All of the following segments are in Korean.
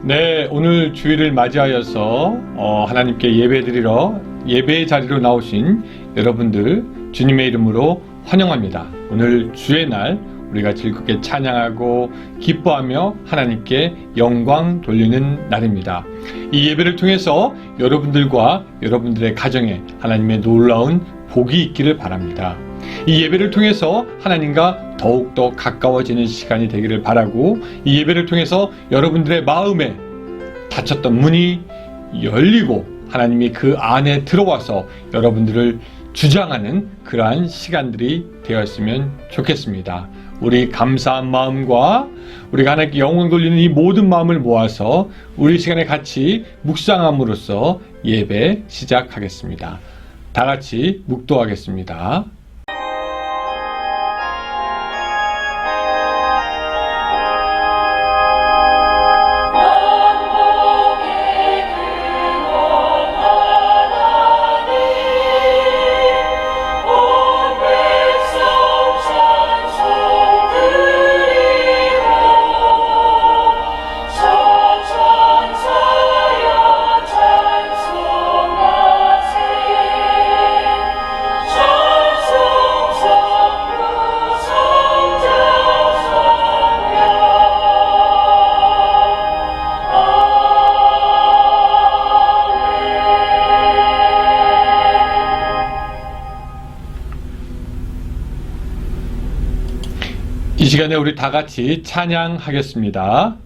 네, 오늘 주일을 맞이하여서 하나님께 예배드리러 예배의 자리로 나오신 여러분들 주님의 이름으로 환영합니다. 오늘 주의 날 우리가 즐겁게 찬양하고 기뻐하며 하나님께 영광 돌리는 날입니다. 이 예배를 통해서 여러분들과 여러분들의 가정에 하나님의 놀라운 복이 있기를 바랍니다. 이 예배를 통해서 하나님과 더욱더 가까워지는 시간이 되기를 바라고, 이 예배를 통해서 여러분들의 마음에 닫혔던 문이 열리고 하나님이 그 안에 들어와서 여러분들을 주장하는 그러한 시간들이 되었으면 좋겠습니다. 우리 감사한 마음과 우리가 하나님께 영광 돌리는 이 모든 마음을 모아서 우리 시간에 같이 묵상함으로써 예배 시작하겠습니다. 다 같이 묵도하겠습니다. 이 시간에 우리 다 같이 찬양하겠습니다.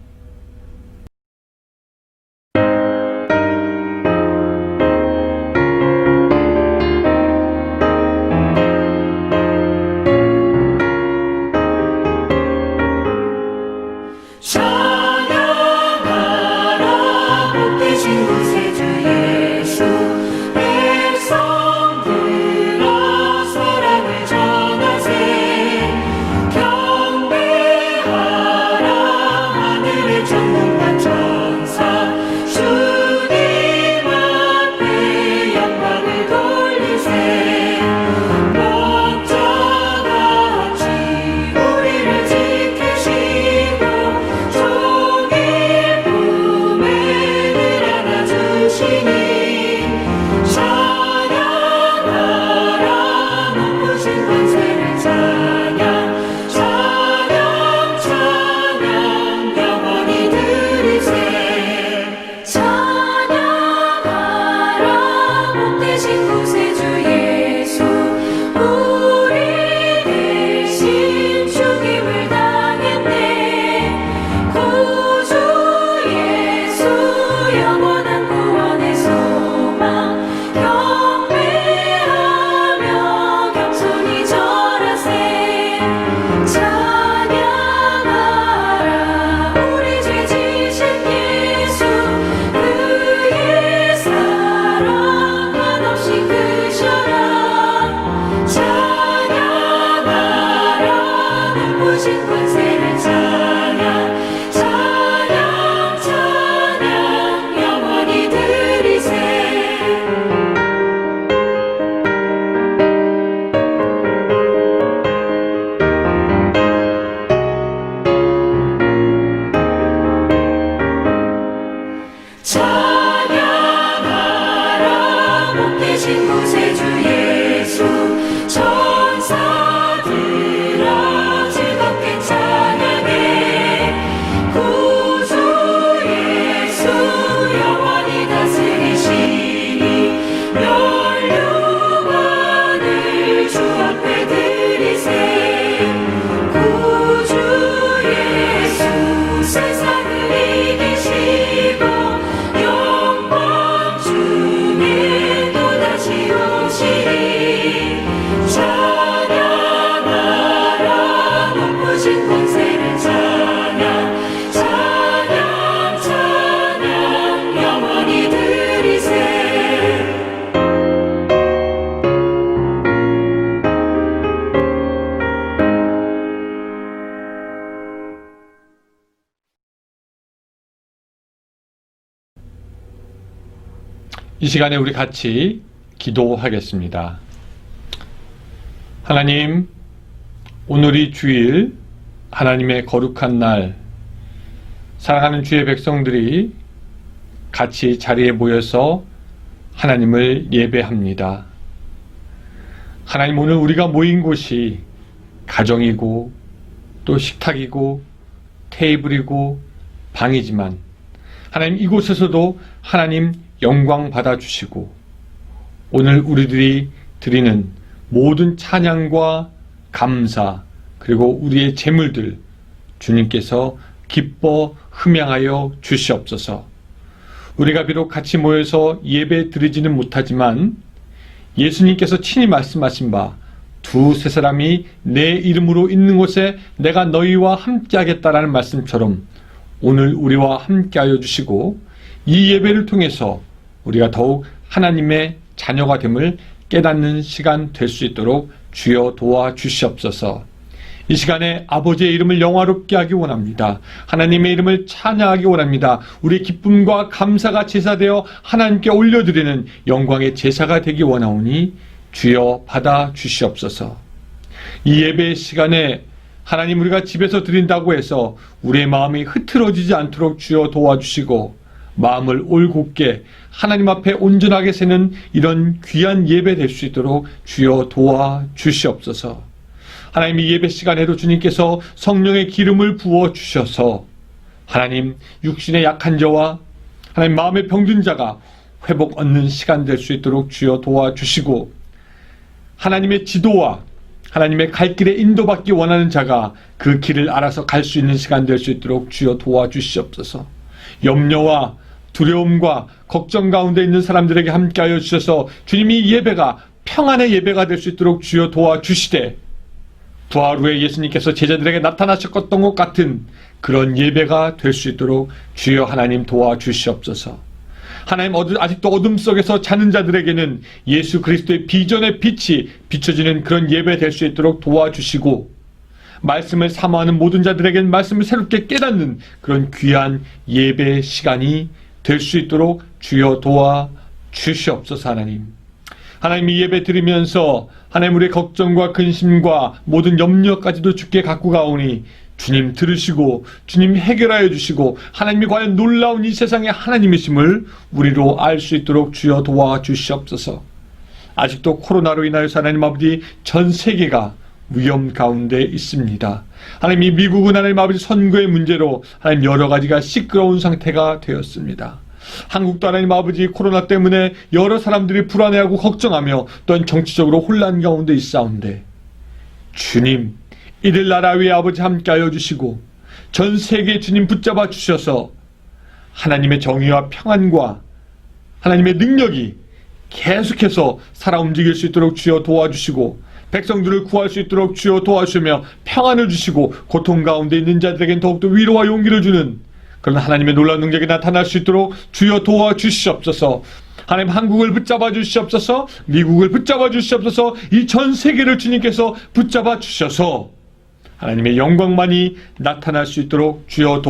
이 시간에 우리 같이 기도하겠습니다. 하나님, 오늘이 주일, 하나님의 거룩한 날, 사랑하는 주의 백성들이 같이 자리에 모여서 하나님을 예배합니다. 하나님, 오늘 우리가 모인 곳이 가정이고 또 식탁이고 테이블이고 방이지만 하나님, 이곳에서도 하나님 영광 받아주시고 오늘 우리들이 드리는 모든 찬양과 감사 그리고 우리의 재물들 주님께서 기뻐 흠양하여 주시옵소서. 우리가 비록 같이 모여서 예배 드리지는 못하지만 예수님께서 친히 말씀하신 바 두세 사람이 내 이름으로 있는 곳에 내가 너희와 함께 하겠다라는 말씀처럼 오늘 우리와 함께 하여 주시고 이 예배를 통해서 우리가 더욱 하나님의 자녀가 됨을 깨닫는 시간 될 수 있도록 주여 도와주시옵소서. 이 시간에 아버지의 이름을 영화롭게 하기 원합니다. 하나님의 이름을 찬양하기 원합니다. 우리의 기쁨과 감사가 제사되어 하나님께 올려드리는 영광의 제사가 되기 원하오니 주여 받아 주시옵소서. 이 예배 시간에 하나님, 우리가 집에서 드린다고 해서 우리의 마음이 흐트러지지 않도록 주여 도와주시고 마음을 올곧게 하나님 앞에 온전하게 세는 이런 귀한 예배 될 수 있도록 주여 도와주시옵소서. 하나님, 이 예배 시간에도 주님께서 성령의 기름을 부어 주셔서 하나님, 육신의 약한 자와 하나님 마음의 병든 자가 회복 얻는 시간 될 수 있도록 주여 도와주시고 하나님의 지도와 하나님의 갈 길에 인도받기 원하는 자가 그 길을 알아서 갈 수 있는 시간 될 수 있도록 주여 도와주시옵소서. 염려와 두려움과 걱정 가운데 있는 사람들에게 함께하여 주셔서 주님이 이 예배가 평안의 예배가 될 수 있도록 주여 도와주시되 부활 후에 예수님께서 제자들에게 나타나셨던 것 같은 그런 예배가 될 수 있도록 주여 하나님 도와주시옵소서. 하나님, 아직도 어둠 속에서 자는 자들에게는 예수 그리스도의 비전의 빛이 비춰지는 그런 예배 될 수 있도록 도와주시고 말씀을 사모하는 모든 자들에게는 말씀을 새롭게 깨닫는 그런 귀한 예배 시간이 될 수 있도록 주여 도와주시옵소서. 하나님, 이 예배 드리면서 하나님, 우리의 걱정과 근심과 모든 염려까지도 주께 갖고 가오니 주님 들으시고 주님 해결하여 주시고 하나님이 과연 놀라운 이 세상의 하나님이심을 우리로 알 수 있도록 주여 도와주시옵소서. 아직도 코로나로 인하여서 하나님 아버지 전 세계가 위험 가운데 있습니다. 하나님, 이 미국은 하나님 아버지 선거의 문제로 하나님 여러 가지가 시끄러운 상태가 되었습니다. 한국도 하나님 아버지 코로나 때문에 여러 사람들이 불안해하고 걱정하며 또한 정치적으로 혼란 가운데 있사온데 주님, 이들 나라 위에 아버지 함께하여 주시고 전 세계 주님 붙잡아 주셔서 하나님의 정의와 평안과 하나님의 능력이 계속해서 살아 움직일 수 있도록 주여 도와주시고 백성들을 구할 수 있도록 주여 도와주시며 평안을 주시고 고통 가운데 있는 자들에겐 더욱더 위로와 용기를 주는 그런 하나님의 놀라운 능력이 나타날 수 있도록 주여 도와주시옵소서. 하나님, 한국을 붙잡아 주시옵소서. 미국을 붙잡아 주시옵소서. 이 전 세계를 주님께서 붙잡아 주셔서 하나님의 영광만이 나타날 수 있도록 주여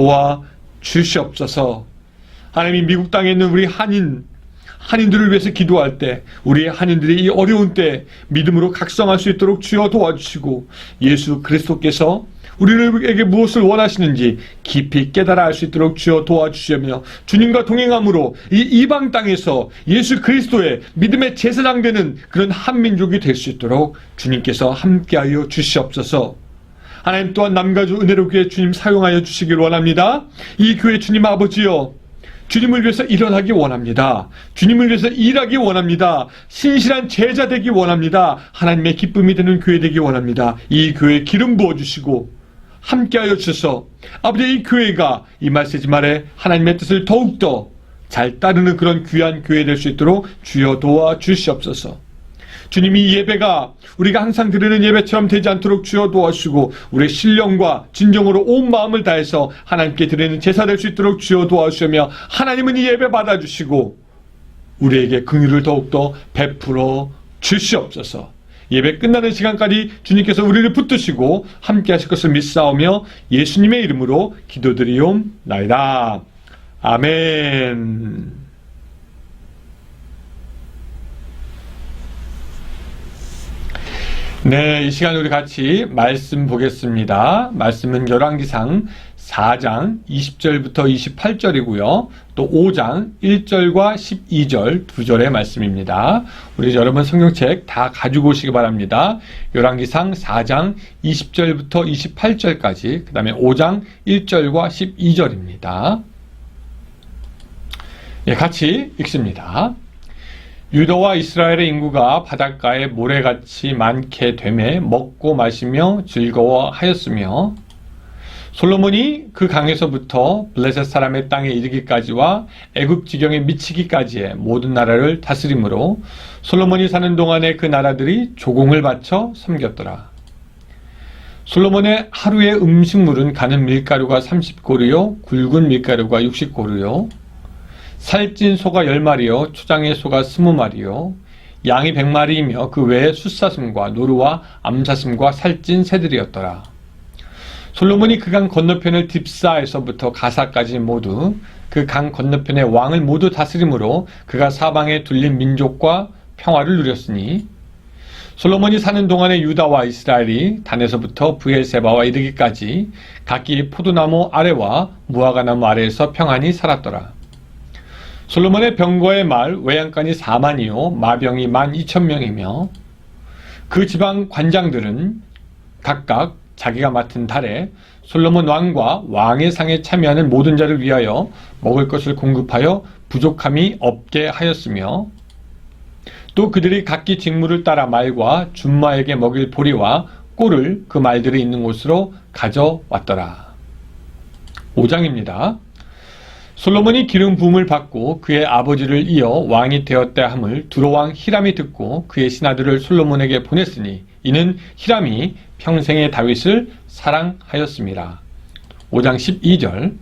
도와주시옵소서. 하나님이 미국 땅에 있는 우리 한인들을 위해서 기도할 때 우리의 한인들이 이 어려운 때 믿음으로 각성할 수 있도록 주여 도와주시고 예수 그리스도께서 우리에게 무엇을 원하시는지 깊이 깨달아 알 수 있도록 주여 도와주시며 주님과 동행함으로 이 이방 땅에서 예수 그리스도의 믿음의 제사장 되는 그런 한민족이 될 수 있도록 주님께서 함께하여 주시옵소서. 하나님, 또한 남가주 은혜롭게 주님 사용하여 주시길 원합니다. 이 교회 주님 아버지여, 주님을 위해서 일어나기 원합니다. 주님을 위해서 일하기 원합니다. 신실한 제자 되기 원합니다. 하나님의 기쁨이 되는 교회 되기 원합니다. 이 교회에 기름 부어주시고 함께하여 주셔서 아버지, 이 교회가 이 메시지 말에 하나님의 뜻을 더욱더 잘 따르는 그런 귀한 교회 될 수 있도록 주여 도와주시옵소서. 주님이 이 예배가 우리가 항상 드리는 예배처럼 되지 않도록 주여 도와주시고 우리의 신령과 진정으로 온 마음을 다해서 하나님께 드리는 제사 될 수 있도록 주여 도와주시며 하나님은 이 예배 받아주시고 우리에게 긍휼을 더욱더 베풀어 주시옵소서. 예배 끝나는 시간까지 주님께서 우리를 붙드시고 함께 하실 것을 믿사오며 예수님의 이름으로 기도드리옵나이다. 아멘. 네, 이 시간 우리 같이 말씀 보겠습니다. 말씀은 열왕기상 4장 20절부터 28절이고요. 또 5장 1절과 12절 두 절의 말씀입니다. 우리 여러분 성경책 다 가지고 오시기 바랍니다. 열왕기상 4장 20절부터 28절까지, 그 다음에 5장 1절과 12절입니다. 같이 읽습니다. 유다와 이스라엘의 인구가 바닷가에 모래같이 많게 되매 먹고 마시며 즐거워하였으며, 솔로몬이 그 강에서부터 블레셋 사람의 땅에 이르기까지와 애굽 지경에 미치기까지의 모든 나라를 다스림으로 솔로몬이 사는 동안에 그 나라들이 조공을 바쳐 섬겼더라. 솔로몬의 하루의 음식물은 가는 밀가루가 30고루요 굵은 밀가루가 60고루요 살찐 소가 10마리요 초장의 소가 20마리요 양이 100마리이며 그 외에 숫사슴과 노루와 암사슴과 살찐 새들이었더라. 솔로몬이 그 강 건너편을 딥사에서부터 가사까지 모두 그 강 건너편의 왕을 모두 다스림으로 그가 사방에 둘린 민족과 평화를 누렸으니, 솔로몬이 사는 동안에 유다와 이스라엘이 단에서부터 브엘세바와 이르기까지 각기 포도나무 아래와 무화과나무 아래에서 평안히 살았더라. 솔로몬의 병거의 말 외양간이 4만이요 마병이 12,000명이며 그 지방 관장들은 각각 자기가 맡은 달에 솔로몬 왕과 왕의 상에 참여하는 모든 자를 위하여 먹을 것을 공급하여 부족함이 없게 하였으며, 또 그들이 각기 직무를 따라 말과 준마에게 먹일 보리와 꿀을 그 말들이 있는 곳으로 가져왔더라. 5장입니다. 솔로몬이 기름 부음을 받고 그의 아버지를 이어 왕이 되었다 함을 두로왕 히람이 듣고 그의 신하들을 솔로몬에게 보냈으니, 이는 히람이 평생의 다윗을 사랑하였습니다. 5장 12절.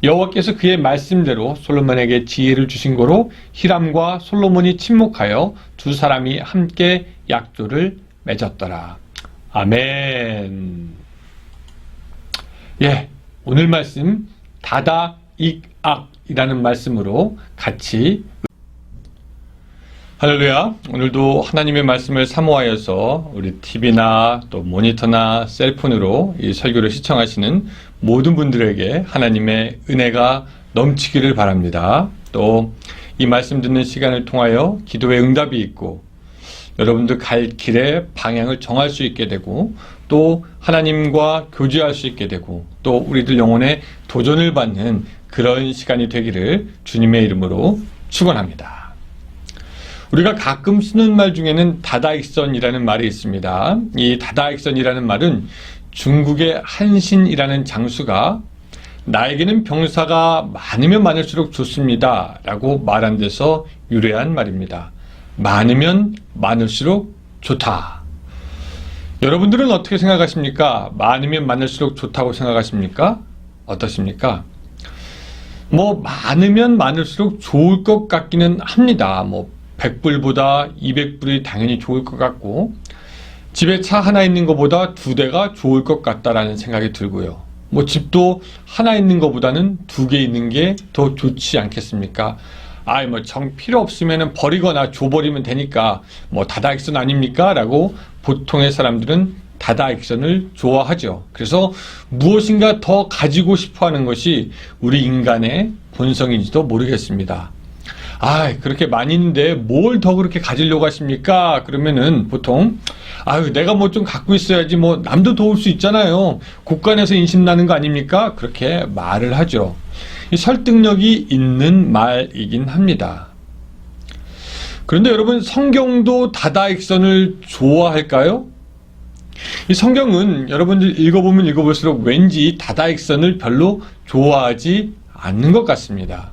여호와께서 그의 말씀대로 솔로몬에게 지혜를 주신 거로 히람과 솔로몬이 친목하여 두 사람이 함께 약조를 맺었더라. 아멘. 오늘 말씀 다다익악이라는 말씀으로 같이, 할렐루야. 오늘도 하나님의 말씀을 사모하여서 우리 TV나 또 모니터나 셀폰으로 이 설교를 시청하시는 모든 분들에게 하나님의 은혜가 넘치기를 바랍니다. 또 이 말씀 듣는 시간을 통하여 기도의 응답이 있고 여러분들 갈 길의 방향을 정할 수 있게 되고 또 하나님과 교제할 수 있게 되고 또 우리들 영혼의 도전을 받는 그런 시간이 되기를 주님의 이름으로 축원합니다. 우리가 가끔 쓰는 말 중에는 다다익선이라는 말이 있습니다. 이 다다익선이라는 말은 중국의 한신이라는 장수가 나에게는 병사가 많으면 많을수록 좋습니다 라고 말한 데서 유래한 말입니다. 많으면 많을수록 좋다. 여러분들은 어떻게 생각하십니까? 많으면 많을수록 좋다고 생각하십니까? 어떠십니까? 많으면 많을수록 좋을 것 같기는 합니다. 100불보다 200불이 당연히 좋을 것 같고 집에 차 하나 있는 것보다 2대가 좋을 것 같다라는 생각이 들고요. 집도 하나 있는 것보다는 2개 있는 게 더 좋지 않겠습니까? 정 필요 없으면 버리거나 줘버리면 되니까 다다익선 아닙니까? 라고 보통의 사람들은 다다익선을 좋아하죠. 그래서 무엇인가 더 가지고 싶어 하는 것이 우리 인간의 본성인지도 모르겠습니다. 그렇게 많이 있는데 뭘 더 그렇게 가지려고 하십니까? 그러면은 보통 내가 좀 갖고 있어야지 남도 도울 수 있잖아요. 곳간에서 인심 나는 거 아닙니까? 그렇게 말을 하죠. 이 설득력이 있는 말이긴 합니다. 그런데 여러분, 성경도 다다익선을 좋아할까요? 이 성경은 여러분들 읽어보면 읽어볼수록 왠지 다다익선을 별로 좋아하지 않는 것 같습니다.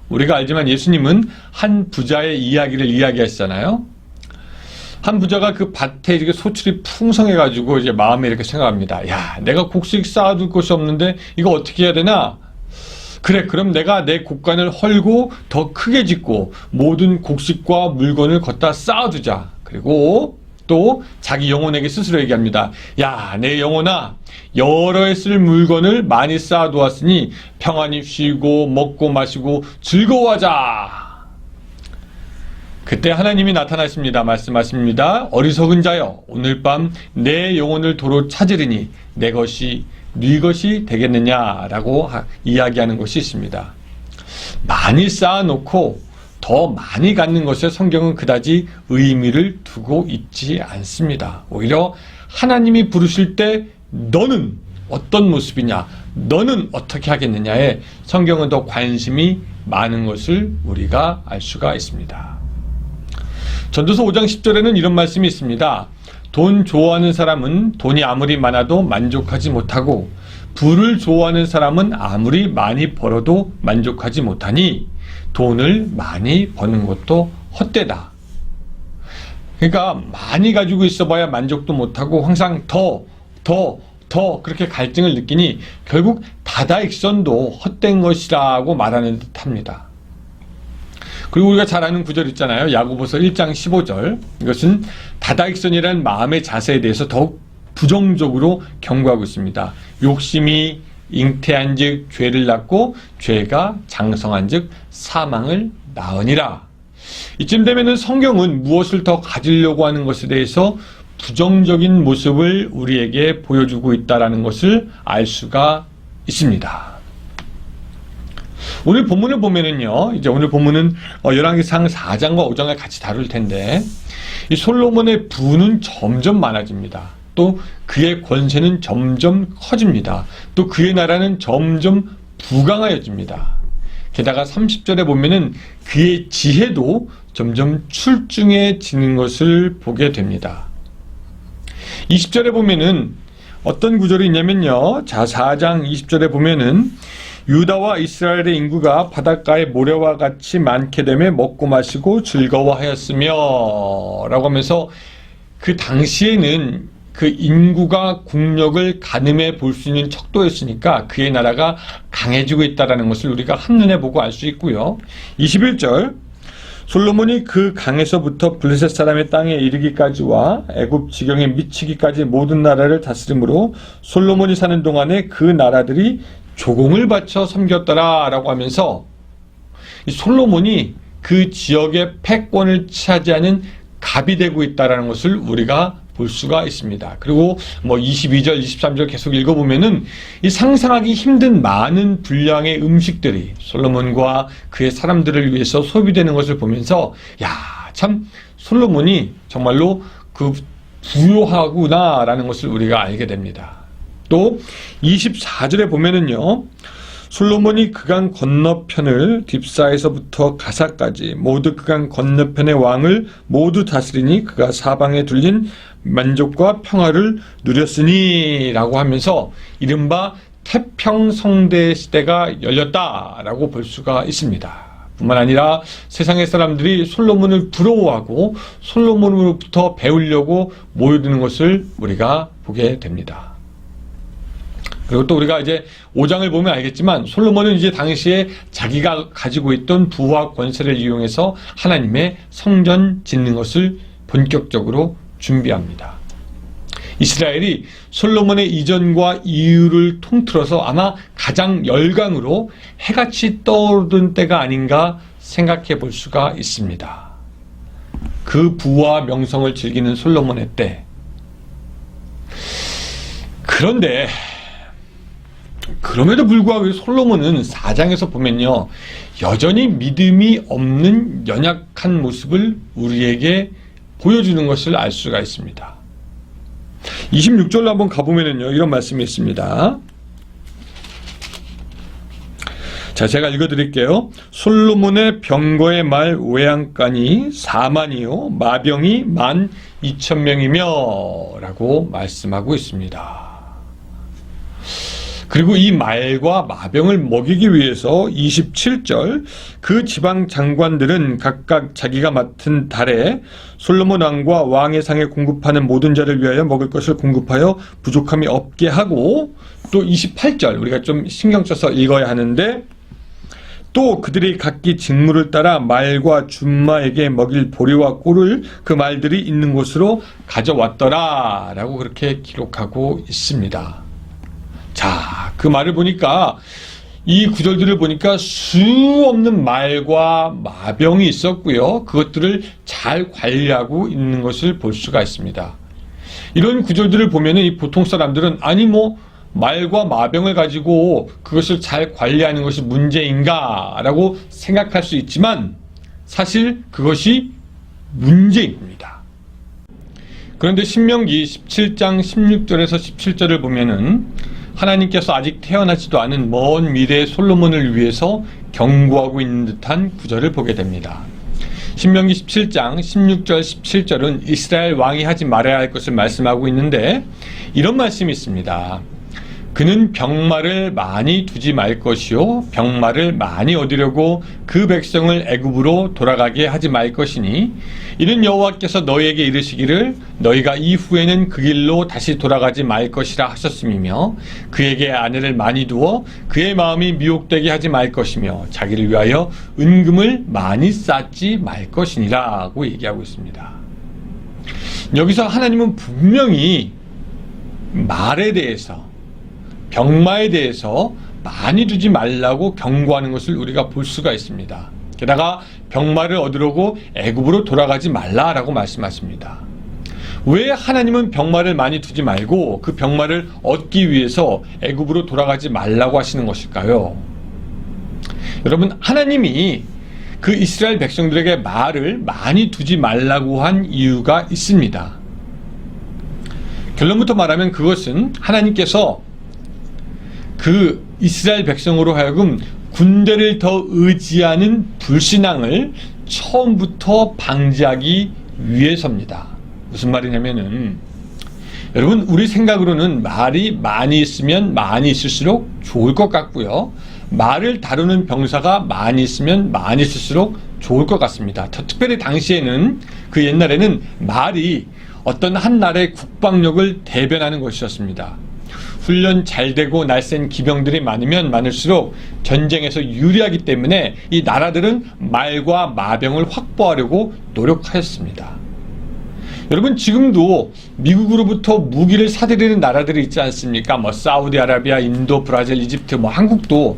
우리가 알지만 예수님은 한 부자의 이야기를 이야기하시잖아요. 한 부자가 그 밭에 이렇게 소출이 풍성해가지고 이제 마음에 이렇게 생각합니다. 내가 곡식 쌓아둘 곳이 없는데 이거 어떻게 해야 되나? 그래, 그럼 내가 내 곡간을 헐고 더 크게 짓고 모든 곡식과 물건을 걷다 쌓아두자. 그리고 또 자기 영혼에게 스스로 얘기합니다. 내 영혼아, 여러 해 쓸 물건을 많이 쌓아두었으니 평안히 쉬고 먹고 마시고 즐거워하자. 그때 하나님이 나타나십니다. 말씀하십니다. 어리석은 자여, 오늘 밤 내 영혼을 도로 찾으리니 내 것이 네 것이 되겠느냐라고 이야기하는 것이 있습니다. 많이 쌓아놓고 더 많이 갖는 것에 성경은 그다지 의미를 두고 있지 않습니다. 오히려 하나님이 부르실 때 너는 어떤 모습이냐, 너는 어떻게 하겠느냐에 성경은 더 관심이 많은 것을 우리가 알 수가 있습니다. 전도서 5장 10절에는 이런 말씀이 있습니다. 돈 좋아하는 사람은 돈이 아무리 많아도 만족하지 못하고 부를 좋아하는 사람은 아무리 많이 벌어도 만족하지 못하니 돈을 많이 버는 것도 헛되다. 그러니까 많이 가지고 있어봐야 만족도 못하고 항상 더 그렇게 갈증을 느끼니 결국 다다익선도 헛된 것이라고 말하는 듯합니다. 그리고 우리가 잘 아는 구절 있잖아요. 야고보서 1장 15절. 이것은 다다익선이라는 마음의 자세에 대해서 더욱 부정적으로 경고하고 있습니다. 욕심이 잉태한 즉 죄를 낳고 죄가 장성한 즉 사망을 낳으니라. 이쯤 되면은 성경은 무엇을 더 가지려고 하는 것에 대해서 부정적인 모습을 우리에게 보여주고 있다는 것을 알 수가 있습니다. 오늘 본문을 보면은요, 이제 오늘 본문은 열왕기상 4장과 5장을 같이 다룰 텐데, 이 솔로몬의 부는 점점 많아집니다. 또 그의 권세는 점점 커집니다. 또 그의 나라는 점점 부강하여집니다. 게다가 30절에 보면은 그의 지혜도 점점 출중해지는 것을 보게 됩니다. 20절에 보면은 어떤 구절이 있냐면요. 자, 4장 20절에 보면은 유다와 이스라엘의 인구가 바닷가의 모래와 같이 많게 되며 먹고 마시고 즐거워하였으며 라고 하면서 그 당시에는 그 인구가 국력을 가늠해 볼 수 있는 척도였으니까 그의 나라가 강해지고 있다는 것을 우리가 한눈에 보고 알 수 있고요. 21절 솔로몬이 그 강에서부터 블레셋 사람의 땅에 이르기까지와 애굽 지경에 미치기까지 모든 나라를 다스림으로 솔로몬이 사는 동안에 그 나라들이 조공을 바쳐 섬겼더라 라고 하면서 이 솔로몬이 그 지역의 패권을 차지하는 갑이 되고 있다는 것을 우리가 볼 수가 있습니다. 그리고 22절, 23절 계속 읽어보면은 이 상상하기 힘든 많은 분량의 음식들이 솔로몬과 그의 사람들을 위해서 소비되는 것을 보면서 야, 참 솔로몬이 정말로 그 부유하구나라는 것을 우리가 알게 됩니다. 또 24절에 보면은요. 솔로몬이 그강 건너편을 딥사에서부터 가사까지 모두 그강 건너편의 왕을 모두 다스리니 그가 사방에 둘린 만족과 평화를 누렸으니 라고 하면서 이른바 태평성대 시대가 열렸다라고 볼 수가 있습니다. 뿐만 아니라 세상의 사람들이 솔로몬을 부러워하고 솔로몬으로부터 배우려고 모여드는 것을 우리가 보게 됩니다. 그리고 또 우리가 이제 5장을 보면 알겠지만 솔로몬은 이제 당시에 자기가 가지고 있던 부와 권세를 이용해서 하나님의 성전 짓는 것을 본격적으로 준비합니다. 이스라엘이 솔로몬의 이전과 이후를 통틀어서 아마 가장 열강으로 해같이 떠오르던 때가 아닌가 생각해 볼 수가 있습니다. 그 부와 명성을 즐기는 솔로몬의 때. 그런데 그럼에도 불구하고 솔로몬은 4장에서 보면요, 여전히 믿음이 없는 연약한 모습을 우리에게 보여주는 것을 알 수가 있습니다. 26절로 한번 가보면요, 이런 말씀이 있습니다. 자, 제가 읽어드릴게요. 솔로몬의 병거의 말 외양간이 4만이요 마병이 12,000명이며 라고 말씀하고 있습니다. 그리고 이 말과 마병을 먹이기 위해서 27절 그 지방 장관들은 각각 자기가 맡은 달에 솔로몬 왕과 왕의 상에 공급하는 모든 자를 위하여 먹을 것을 공급하여 부족함이 없게 하고, 또 28절 우리가 좀 신경 써서 읽어야 하는데, 또 그들이 각기 직무를 따라 말과 준마에게 먹일 보리와 꿀을 그 말들이 있는 곳으로 가져왔더라 라고 그렇게 기록하고 있습니다. 자, 그 말을 보니까, 이 구절들을 보니까 수없는 말과 마병이 있었고요. 그것들을 잘 관리하고 있는 것을 볼 수가 있습니다. 이런 구절들을 보면은 이 보통 사람들은 아니 말과 마병을 가지고 그것을 잘 관리하는 것이 문제인가 라고 생각할 수 있지만 사실 그것이 문제인 겁니다. 그런데 신명기 17장 16절에서 17절을 보면은 하나님께서 아직 태어나지도 않은 먼 미래의 솔로몬을 위해서 경고하고 있는 듯한 구절을 보게 됩니다. 신명기 17장 16절 17절은 이스라엘 왕이 하지 말아야 할 것을 말씀하고 있는데 이런 말씀이 있습니다. 그는 병마를 많이 두지 말 것이요 병마를 많이 얻으려고 그 백성을 애굽으로 돌아가게 하지 말 것이니 이는 여호와께서 너희에게 이르시기를 너희가 이후에는 그 길로 다시 돌아가지 말 것이라 하셨음이며 그에게 아내를 많이 두어 그의 마음이 미혹되게 하지 말 것이며 자기를 위하여 은금을 많이 쌓지 말 것이니라고 얘기하고 있습니다. 여기서 하나님은 분명히 말에 대해서 병마에 대해서 많이 두지 말라고 경고하는 것을 우리가 볼 수가 있습니다. 게다가 병마를 얻으려고 애굽으로 돌아가지 말라라고 말씀하십니다. 왜 하나님은 병마를 많이 두지 말고 그 병마를 얻기 위해서 애굽으로 돌아가지 말라고 하시는 것일까요? 여러분, 하나님이 그 이스라엘 백성들에게 말을 많이 두지 말라고 한 이유가 있습니다. 결론부터 말하면 그것은 하나님께서 그 이스라엘 백성으로 하여금 군대를 더 의지하는 불신앙을 처음부터 방지하기 위해서입니다. 무슨 말이냐면은 여러분, 우리 생각으로는 말이 많이 있으면 많이 있을수록 좋을 것 같고요. 말을 다루는 병사가 많이 있으면 많이 있을수록 좋을 것 같습니다. 특별히 당시에는 그 옛날에는 말이 어떤 한 나라의 국방력을 대변하는 것이었습니다. 훈련 잘 되고 날쌘 기병들이 많으면 많을수록 전쟁에서 유리하기 때문에 이 나라들은 말과 마병을 확보하려고 노력하였습니다. 여러분, 지금도 미국으로부터 무기를 사들이는 나라들이 있지 않습니까? 사우디아라비아, 인도, 브라질, 이집트, 한국도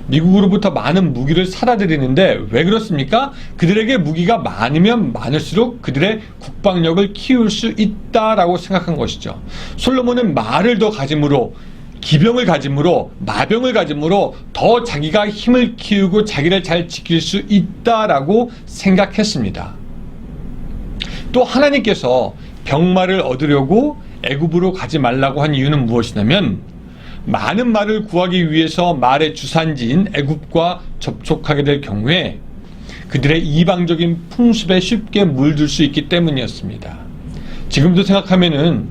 미국으로부터 많은 무기를 사다 드리는데 왜 그렇습니까? 그들에게 무기가 많으면 많을수록 그들의 국방력을 키울 수 있다라고 생각한 것이죠. 솔로몬은 말을 더 가짐으로, 기병을 가짐으로, 마병을 가짐으로 더 자기가 힘을 키우고 자기를 잘 지킬 수 있다라고 생각했습니다. 또 하나님께서 병마를 얻으려고 애굽으로 가지 말라고 한 이유는 무엇이냐면 많은 말을 구하기 위해서 말의 주산지인 애굽과 접촉하게 될 경우에 그들의 이방적인 풍습에 쉽게 물들 수 있기 때문이었습니다. 지금도 생각하면은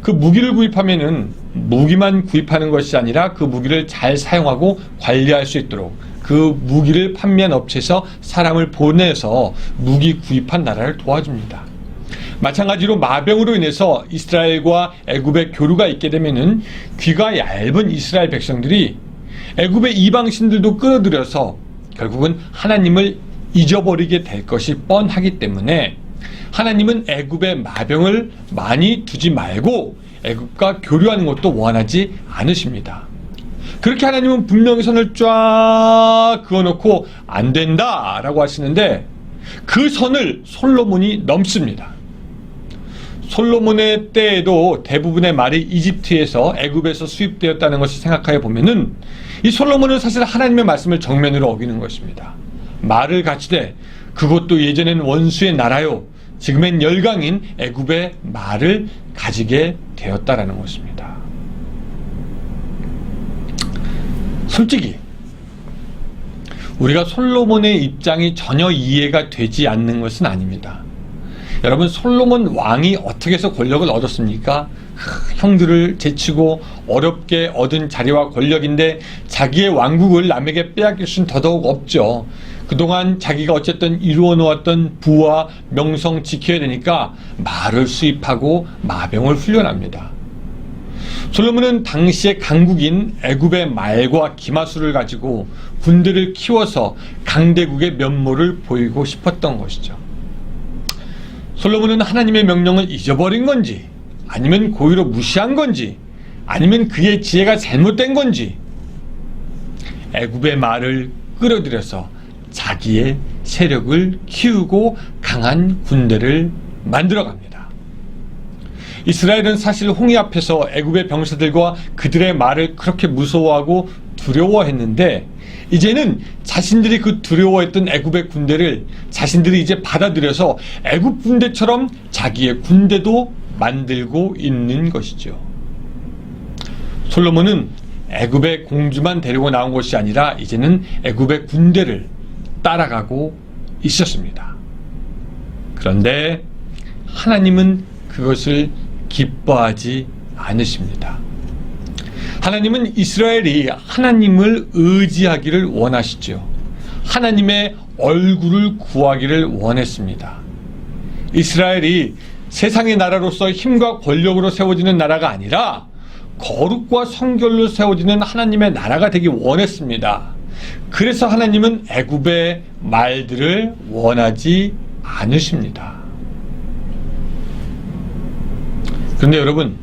그 무기를 구입하면은 무기만 구입하는 것이 아니라 그 무기를 잘 사용하고 관리할 수 있도록 그 무기를 판매한 업체에서 사람을 보내서 무기 구입한 나라를 도와줍니다. 마찬가지로 마병으로 인해서 이스라엘과 애굽의 교류가 있게 되면은 귀가 얇은 이스라엘 백성들이 애굽의 이방신들도 끌어들여서 결국은 하나님을 잊어버리게 될 것이 뻔하기 때문에 하나님은 애굽의 마병을 많이 두지 말고 애굽과 교류하는 것도 원하지 않으십니다. 그렇게 하나님은 분명히 선을 쫙 그어놓고 안 된다라고 하시는데 그 선을 솔로몬이 넘습니다. 솔로몬의 때에도 대부분의 말이 이집트에서 애굽에서 수입되었다는 것을 생각하여 보면은 이 솔로몬은 사실 하나님의 말씀을 정면으로 어기는 것입니다. 말을 가지되 그것도 예전엔 원수의 나라요 지금엔 열강인 애굽의 말을 가지게 되었다라는 것입니다. 솔직히 우리가 솔로몬의 입장이 전혀 이해가 되지 않는 것은 아닙니다. 여러분, 솔로몬 왕이 어떻게 해서 권력을 얻었습니까? 형들을 제치고 어렵게 얻은 자리와 권력인데 자기의 왕국을 남에게 빼앗길 수는 더더욱 없죠. 그동안 자기가 어쨌든 이루어 놓았던 부와 명성 지켜야 되니까 말을 수입하고 마병을 훈련합니다. 솔로몬은 당시의 강국인 애굽의 말과 기마수를 가지고 군대를 키워서 강대국의 면모를 보이고 싶었던 것이죠. 솔로몬은 하나님의 명령을 잊어버린 건지 아니면 고의로 무시한 건지 아니면 그의 지혜가 잘못된 건지 애굽의 말을 끌어들여서 자기의 세력을 키우고 강한 군대를 만들어갑니다. 이스라엘은 사실 홍해 앞에서 애굽의 병사들과 그들의 말을 그렇게 무서워하고 두려워했는데, 이제는 자신들이 그 두려워했던 애굽의 군대를 자신들이 이제 받아들여서 애굽 군대처럼 자기의 군대도 만들고 있는 것이죠. 솔로몬은 애굽의 공주만 데리고 나온 것이 아니라 이제는 애굽의 군대를 따라가고 있었습니다. 그런데 하나님은 그것을 기뻐하지 않으십니다. 하나님은 이스라엘이 하나님을 의지하기를 원하시죠. 하나님의 얼굴을 구하기를 원했습니다. 이스라엘이 세상의 나라로서 힘과 권력으로 세워지는 나라가 아니라 거룩과 성결로 세워지는 하나님의 나라가 되기 원했습니다. 그래서 하나님은 애굽의 말들을 원하지 않으십니다. 그런데 여러분,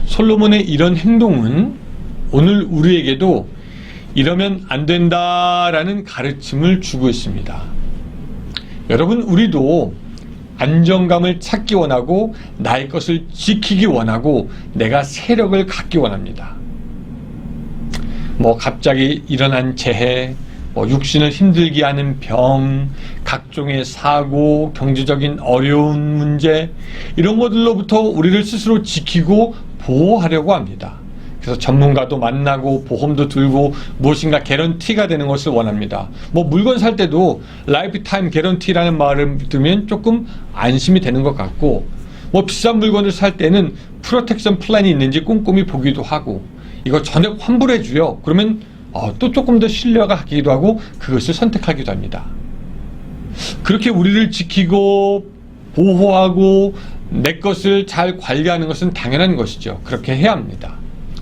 솔로몬의 이런 행동은 오늘 우리에게도 이러면 안 된다라는 가르침을 주고 있습니다. 여러분, 우리도 안정감을 찾기 원하고 나의 것을 지키기 원하고 내가 세력을 갖기 원합니다. 갑자기 일어난 재해, 육신을 힘들게 하는 병, 각종의 사고, 경제적인 어려운 문제, 이런 것들로부터 우리를 스스로 지키고 보호하려고 합니다. 그래서 전문가도 만나고 보험도 들고 무엇인가 개런티가 되는 것을 원합니다. 물건 살 때도 라이프타임 개런티라는 말을 들으면 조금 안심이 되는 것 같고, 비싼 물건을 살 때는 프로텍션 플랜이 있는지 꼼꼼히 보기도 하고, 이거 전액 환불해줘요. 그러면 또 조금 더 신뢰가 가기도 하고 그것을 선택하기도 합니다. 그렇게 우리를 지키고 보호하고 내 것을 잘 관리하는 것은 당연한 것이죠. 그렇게 해야 합니다.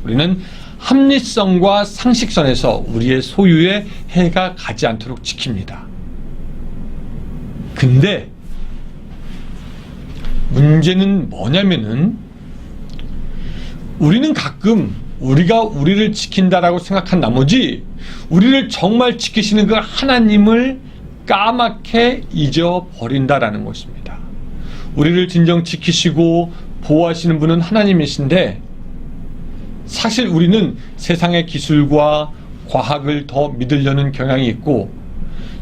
우리는 합리성과 상식선에서 우리의 소유에 해가 가지 않도록 지킵니다. 근데 문제는 뭐냐면은, 우리는 가끔 우리가 우리를 지킨다라고 생각한 나머지 우리를 정말 지키시는 그 하나님을 까맣게 잊어버린다라는 것입니다. 우리를 진정 지키시고 보호하시는 분은 하나님이신데, 사실 우리는 세상의 기술과 과학을 더 믿으려는 경향이 있고,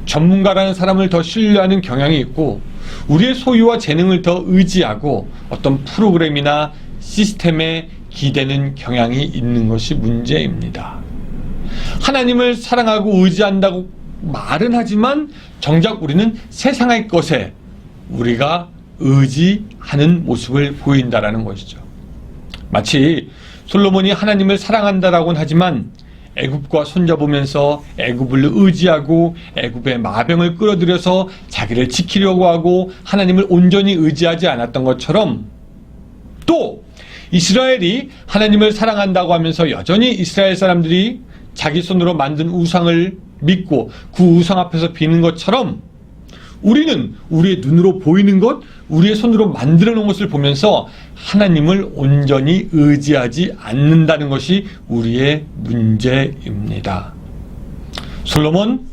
전문가라는 사람을 더 신뢰하는 경향이 있고, 우리의 소유와 재능을 더 의지하고 어떤 프로그램이나 시스템에 기대는 경향이 있는 것이 문제입니다. 하나님을 사랑하고 의지한다고 말은 하지만 정작 우리는 세상의 것에 우리가 의지하는 모습을 보인다라는 것이죠. 마치 솔로몬이 하나님을 사랑한다라고는 하지만 애굽과 손잡으면서 애굽을 의지하고 애굽의 마병을 끌어들여서 자기를 지키려고 하고 하나님을 온전히 의지하지 않았던 것처럼, 또 이스라엘이 하나님을 사랑한다고 하면서 여전히 이스라엘 사람들이 자기 손으로 만든 우상을 믿고 그 우상 앞에서 비는 것처럼, 우리는 우리의 눈으로 보이는 것, 우리의 손으로 만들어 놓은 것을 보면서 하나님을 온전히 의지하지 않는다는 것이 우리의 문제입니다. 솔로몬,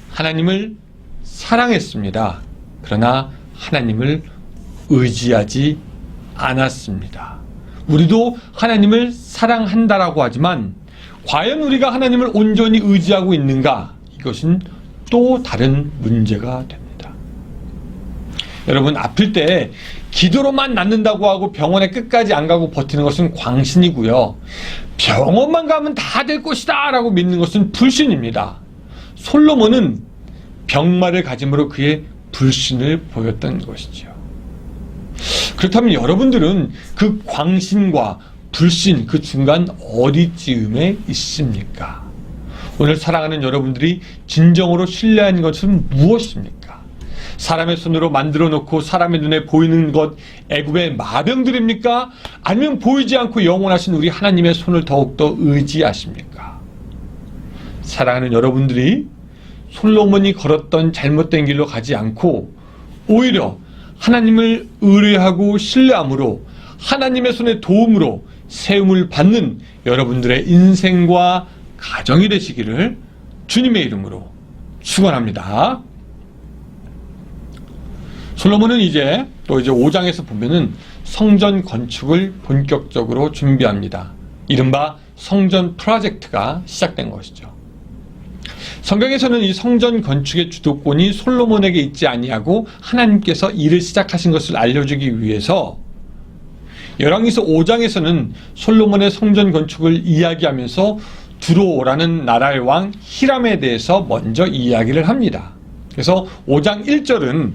하나님을 사랑했습니다. 그러나 하나님을 의지하지 않았습니다. 우리도 하나님을 사랑한다라고 하지만 과연 우리가 하나님을 온전히 의지하고 있는가? 이것은 또 다른 문제가 됩니다. 여러분, 아플 때 기도로만 낫는다고 하고 병원에 끝까지 안 가고 버티는 것은 광신이고요. 병원만 가면 다 될 것이다 라고 믿는 것은 불신입니다. 솔로몬은 병마를 가짐으로 그의 불신을 보였던 것이죠. 그렇다면 여러분들은 그 광신과 불신 그 중간 어디쯤에 있습니까? 오늘 사랑하는 여러분들이 진정으로 신뢰하는 것은 무엇입니까? 사람의 손으로 만들어 놓고 사람의 눈에 보이는 것, 애굽의 마병들입니까? 아니면 보이지 않고 영원하신 우리 하나님의 손을 더욱더 의지하십니까? 사랑하는 여러분들이 솔로몬이 걸었던 잘못된 길로 가지 않고 오히려 하나님을 의뢰하고 신뢰함으로 하나님의 손의 도움으로 세움을 받는 여러분들의 인생과 가정이 되시기를 주님의 이름으로 축원합니다. 솔로몬은 이제 5장에서 보면은 성전 건축을 본격적으로 준비합니다. 이른바 성전 프로젝트가 시작된 것이죠. 성경에서는 이 성전 건축의 주도권이 솔로몬에게 있지 아니하고 하나님께서 일을 시작하신 것을 알려주기 위해서 열왕기서 5장에서는 솔로몬의 성전 건축을 이야기하면서 두로라는 나라의 왕 히람에 대해서 먼저 이야기를 합니다. 그래서 5장 1절은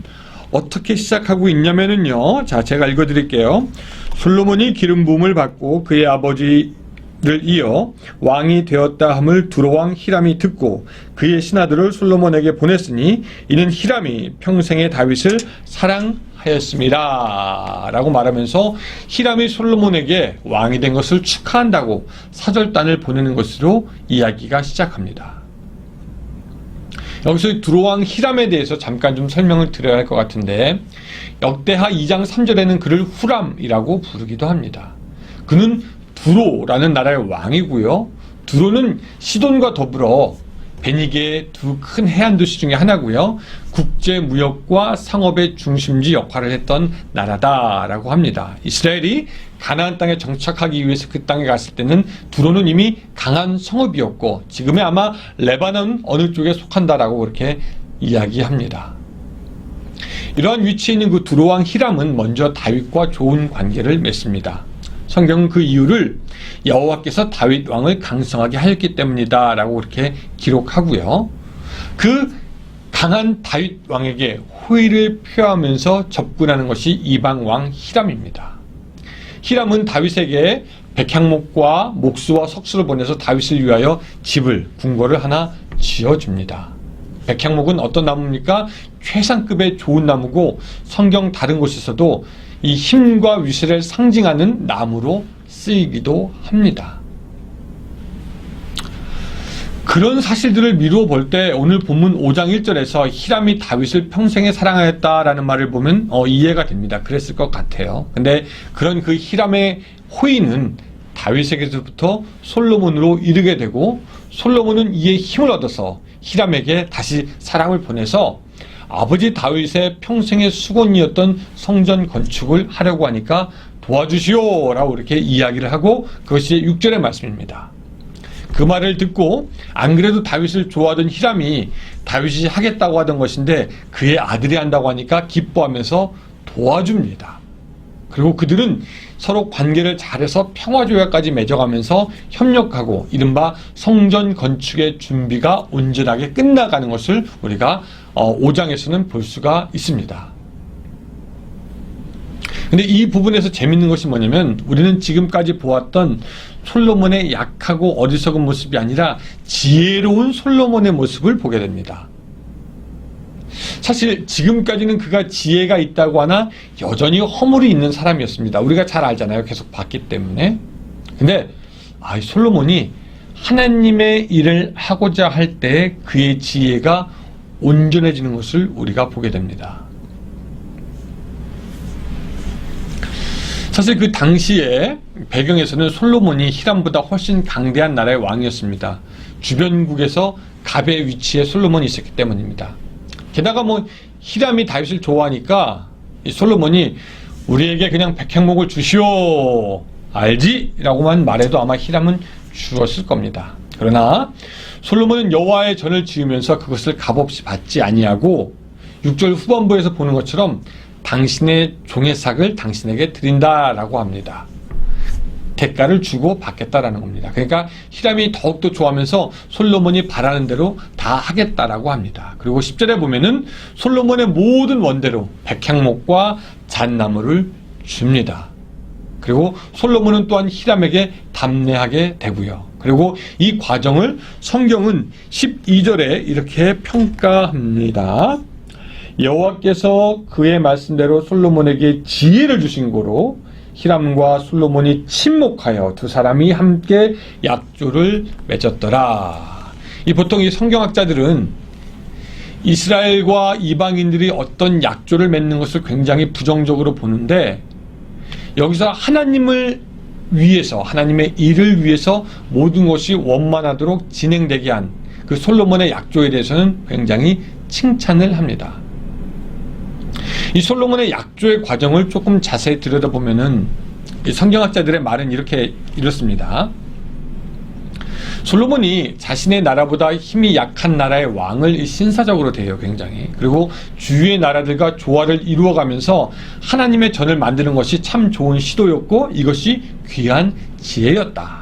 어떻게 시작하고 있냐면요. 자, 제가 읽어드릴게요. 솔로몬이 기름 부음을 받고 그의 아버지를 이어 왕이 되었다 함을 두로왕 히람이 듣고 그의 신하들을 솔로몬에게 보냈으니 이는 히람이 평생에 다윗을 사랑하였습니다 라고 말하면서 히람이 솔로몬에게 왕이 된 것을 축하한다고 사절단을 보내는 것으로 이야기가 시작합니다. 여기서 두로왕 히람에 대해서 잠깐 좀 설명을 드려야 할 것 같은데, 역대하 2장 3절에는 그를 후람이라고 부르기도 합니다. 그는 두로라는 나라의 왕이고요. 두로는 시돈과 더불어 베니게의 두 큰 해안 도시 중에 하나고요. 국제 무역과 상업의 중심지 역할을 했던 나라다라고 합니다. 이스라엘이 가나안 땅에 정착하기 위해서 그 땅에 갔을 때는 두로는 이미 강한 성읍이었고 지금의 아마 레바논 어느 쪽에 속한다라고 그렇게 이야기합니다. 이러한 위치에 있는 그 두로왕 히람은 먼저 다윗과 좋은 관계를 맺습니다. 성경은 그 이유를 여호와께서 다윗 왕을 강성하게 하였기 때문이다 라고 그렇게 기록하고요. 그 강한 다윗 왕에게 호의를 표하면서 접근하는 것이 이방 왕 히람입니다. 히람은 다윗에게 백향목과 목수와 석수를 보내서 다윗을 위하여 집을, 궁궐을 하나 지어줍니다. 백향목은 어떤 나무입니까? 최상급의 좋은 나무고 성경 다른 곳에서도 이 힘과 위세를 상징하는 나무로 쓰이기도 합니다. 그런 사실들을 미루어 볼 때 오늘 본문 5장 1절에서 히람이 다윗을 평생에 사랑하였다라는 말을 보면 이해가 됩니다. 그랬을 것 같아요. 근데 그런 그 히람의 호의는 다윗에게서부터 솔로몬으로 이르게 되고 솔로몬은 이에 힘을 얻어서 히람에게 다시 사랑을 보내서 아버지 다윗의 평생의 수건이었던 성전 건축을 하려고 하니까 도와주시오 라고 이렇게 이야기를 하고 그것이 6절의 말씀입니다. 그 말을 듣고 안 그래도 다윗을 좋아하던 히람이 다윗이 하겠다고 하던 것인데 그의 아들이 한다고 하니까 기뻐하면서 도와줍니다. 그리고 그들은 서로 관계를 잘해서 평화조약까지 맺어가면서 협력하고 이른바 성전 건축의 준비가 온전하게 끝나가는 것을 우리가 5장에서는 볼 수가 있습니다. 근데 이 부분에서 재밌는 것이 뭐냐면 우리는 지금까지 보았던 솔로몬의 약하고 어리석은 모습이 아니라 지혜로운 솔로몬의 모습을 보게 됩니다. 사실 지금까지는 그가 지혜가 있다고 하나 여전히 허물이 있는 사람이었습니다. 우리가 잘 알잖아요. 계속 봤기 때문에. 근데 솔로몬이 하나님의 일을 하고자 할 때 그의 지혜가 온전해지는 것을 우리가 보게 됩니다. 사실 그 당시에 배경에서는 솔로몬이 히람보다 훨씬 강대한 나라의 왕이었습니다. 주변국에서 갑의 위치에 솔로몬이 있었기 때문입니다. 게다가 히람이 다윗을 좋아하니까 이 솔로몬이 우리에게 그냥 백향목을 주시오 알지? 라고만 말해도 아마 히람은 주었을 겁니다. 그러나 솔로몬은 여호와의 전을 지으면서 그것을 값없이 받지 아니하고 6절 후반부에서 보는 것처럼 당신의 종의 삭을 당신에게 드린다라고 합니다. 대가를 주고 받겠다라는 겁니다. 그러니까 히람이 더욱더 좋아하면서 솔로몬이 바라는 대로 다 하겠다라고 합니다. 그리고 10절에 보면은 솔로몬의 모든 원대로 백향목과 잣나무를 줍니다. 그리고 솔로몬은 또한 히람에게 담례하게 되고요. 그리고 이 과정을 성경은 12절에 이렇게 평가합니다. 여호와께서 그의 말씀대로 솔로몬에게 지혜를 주신 고로 히람과 솔로몬이 친목하여 두 사람이 함께 약조를 맺었더라. 보통 이 성경학자들은 이스라엘과 이방인들이 어떤 약조를 맺는 것을 굉장히 부정적으로 보는데 여기서 하나님을 위해서 하나님의 일을 위해서 모든 것이 원만하도록 진행되게 한 그 솔로몬의 약조에 대해서는 굉장히 칭찬을 합니다. 이 솔로몬의 약조의 과정을 조금 자세히 들여다보면은 이 성경학자들의 말은 이렇습니다. 솔로몬이 자신의 나라보다 힘이 약한 나라의 왕을 신사적으로 대해요, 굉장히. 그리고 주위의 나라들과 조화를 이루어가면서 하나님의 전을 만드는 것이 참 좋은 시도였고 이것이 귀한 지혜였다.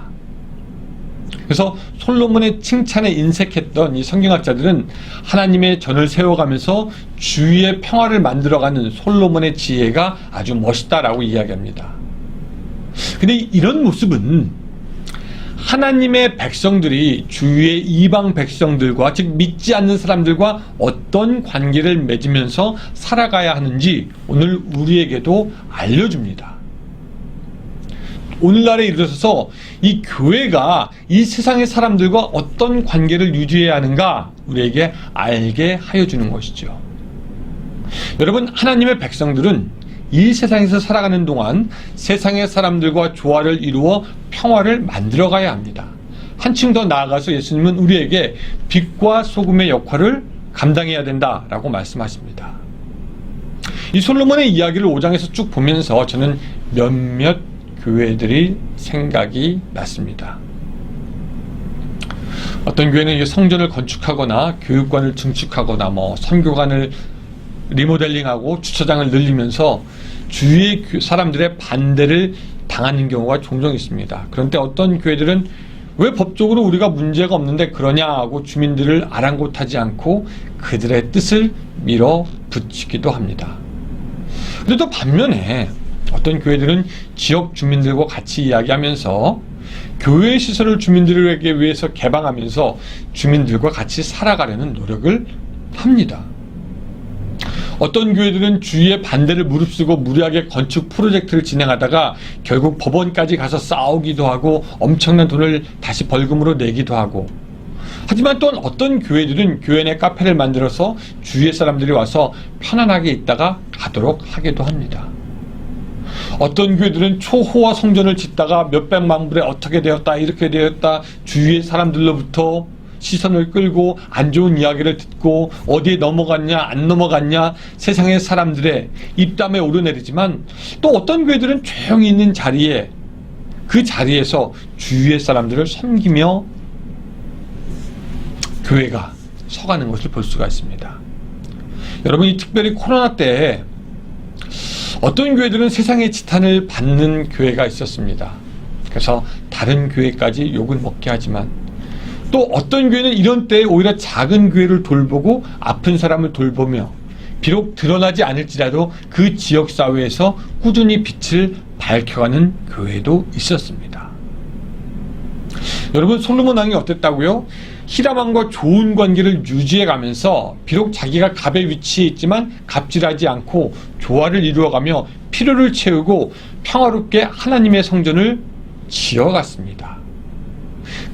그래서 솔로몬의 칭찬에 인색했던 이 성경학자들은 하나님의 전을 세워가면서 주위의 평화를 만들어가는 솔로몬의 지혜가 아주 멋있다라고 이야기합니다. 근데 이런 모습은 하나님의 백성들이 주위의 이방 백성들과, 즉 믿지 않는 사람들과 어떤 관계를 맺으면서 살아가야 하는지 오늘 우리에게도 알려줍니다. 오늘날에 이르러서 이 교회가 이 세상의 사람들과 어떤 관계를 유지해야 하는가 우리에게 알게 하여 주는 것이죠. 여러분, 하나님의 백성들은 이 세상에서 살아가는 동안 세상의 사람들과 조화를 이루어 평화를 만들어가야 합니다. 한층 더 나아가서 예수님은 우리에게 빛과 소금의 역할을 감당해야 된다라고 말씀하십니다. 이 솔로몬의 이야기를 5장에서 쭉 보면서 저는 몇몇 교회들이 생각이 났습니다. 어떤 교회는 성전을 건축하거나 교육관을 증축하거나 선교관을 리모델링하고 주차장을 늘리면서 주위의 사람들의 반대를 당하는 경우가 종종 있습니다. 그런데 어떤 교회들은 왜 법적으로 우리가 문제가 없는데 그러냐 하고 주민들을 아랑곳하지 않고 그들의 뜻을 밀어붙이기도 합니다. 그래도 반면에 어떤 교회들은 지역 주민들과 같이 이야기하면서 교회 시설을 주민들에게 위해서 개방하면서 주민들과 같이 살아가려는 노력을 합니다. 어떤 교회들은 주위의 반대를 무릅쓰고 무리하게 건축 프로젝트를 진행하다가 결국 법원까지 가서 싸우기도 하고 엄청난 돈을 다시 벌금으로 내기도 하고, 하지만 또 어떤 교회들은 교회 내 카페를 만들어서 주위의 사람들이 와서 편안하게 있다가 가도록 하기도 합니다. 어떤 교회들은 초호화 성전을 짓다가 몇백만 불에 어떻게 되었다 이렇게 되었다 주위의 사람들로부터 시선을 끌고 안 좋은 이야기를 듣고 어디에 넘어갔냐 안 넘어갔냐 세상의 사람들의 입담에 오르내리지만, 또 어떤 교회들은 조용히 있는 자리에 그 자리에서 주위의 사람들을 섬기며 교회가 서가는 것을 볼 수가 있습니다. 여러분, 특별히 코로나 때 어떤 교회들은 세상의 지탄을 받는 교회가 있었습니다. 그래서 다른 교회까지 욕을 먹게 하지만, 또 어떤 교회는 이런 때에 오히려 작은 교회를 돌보고 아픈 사람을 돌보며 비록 드러나지 않을지라도 그 지역사회에서 꾸준히 빛을 밝혀가는 교회도 있었습니다. 여러분, 솔로몬 왕이 어땠다고요? 히람 왕과 좋은 관계를 유지해가면서 비록 자기가 갑의 위치에 있지만 갑질하지 않고 조화를 이루어가며 필요를 채우고 평화롭게 하나님의 성전을 지어갔습니다.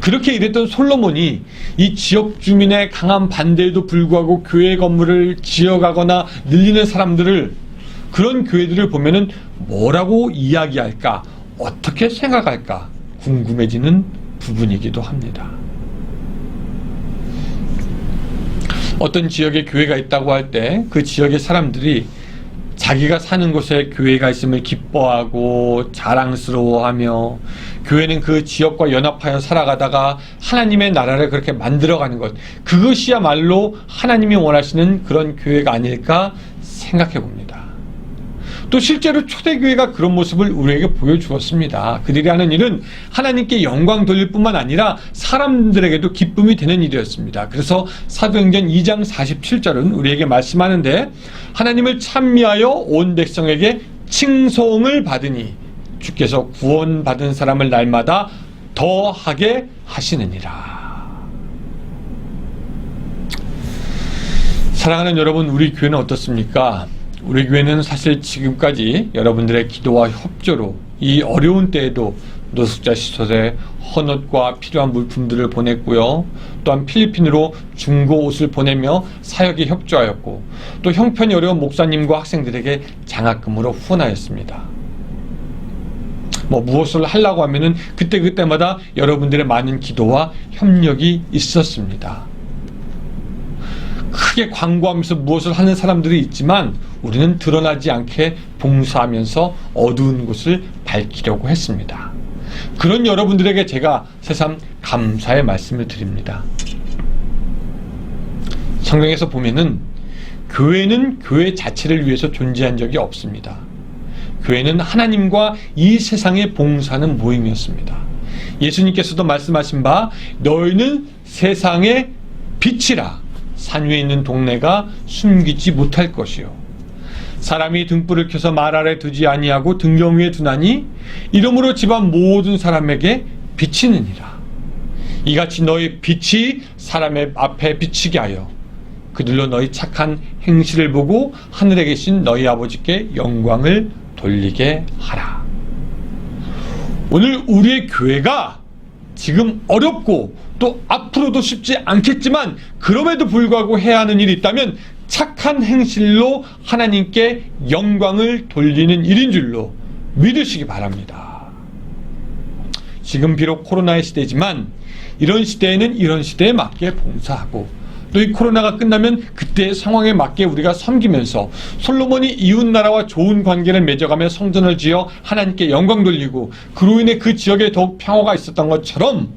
그렇게 일했던 솔로몬이 이 지역 주민의 강한 반대에도 불구하고 교회 건물을 지어가거나 늘리는 사람들을, 그런 교회들을 보면은 뭐라고 이야기할까, 어떻게 생각할까 궁금해지는 부분이기도 합니다. 어떤 지역에 교회가 있다고 할 때 그 지역의 사람들이 자기가 사는 곳에 교회가 있음을 기뻐하고 자랑스러워하며, 교회는 그 지역과 연합하여 살아가다가 하나님의 나라를 그렇게 만들어가는 것, 그것이야말로 하나님이 원하시는 그런 교회가 아닐까 생각해 봅니다. 또 실제로 초대교회가 그런 모습을 우리에게 보여주었습니다. 그들이 하는 일은 하나님께 영광 돌릴 뿐만 아니라 사람들에게도 기쁨이 되는 일이었습니다. 그래서 사도행전 2장 47절은 우리에게 말씀하는데, 하나님을 찬미하여 온 백성에게 칭송을 받으니 주께서 구원받은 사람을 날마다 더하게 하시느니라. 사랑하는 여러분, 우리 교회는 어떻습니까? 우리 교회는 사실 지금까지 여러분들의 기도와 협조로 이 어려운 때에도 노숙자 시설에 헌옷과 필요한 물품들을 보냈고요. 또한 필리핀으로 중고 옷을 보내며 사역에 협조하였고, 또 형편이 어려운 목사님과 학생들에게 장학금으로 후원하였습니다. 무엇을 하려고 하면은 그때마다 여러분들의 많은 기도와 협력이 있었습니다. 크게 광고하면서 무엇을 하는 사람들이 있지만 우리는 드러나지 않게 봉사하면서 어두운 곳을 밝히려고 했습니다. 그런 여러분들에게 제가 새삼 감사의 말씀을 드립니다. 성경에서 보면은 교회는 교회 자체를 위해서 존재한 적이 없습니다. 교회는 하나님과 이 세상에 봉사하는 모임이었습니다. 예수님께서도 말씀하신 바 너희는 세상의 빛이라 산 위에 있는 동네가 숨기지 못할 것이요 사람이 등불을 켜서 말 아래 두지 아니하고 등경 위에 두나니 이러므로 집안 모든 사람에게 비치느니라. 이같이 너희 빛이 사람의 앞에 비치게 하여 그들로 너희 착한 행실을 보고 하늘에 계신 너희 아버지께 영광을 돌리게 하라. 오늘 우리의 교회가 지금 어렵고 또 앞으로도 쉽지 않겠지만 그럼에도 불구하고 해야 하는 일이 있다면 착한 행실로 하나님께 영광을 돌리는 일인 줄로 믿으시기 바랍니다. 지금 비록 코로나의 시대지만 이런 시대에는 이런 시대에 맞게 봉사하고 또 이 코로나가 끝나면 그때의 상황에 맞게 우리가 섬기면서 솔로몬이 이웃나라와 좋은 관계를 맺어가며 성전을 지어 하나님께 영광 돌리고 그로 인해 그 지역에 더욱 평화가 있었던 것처럼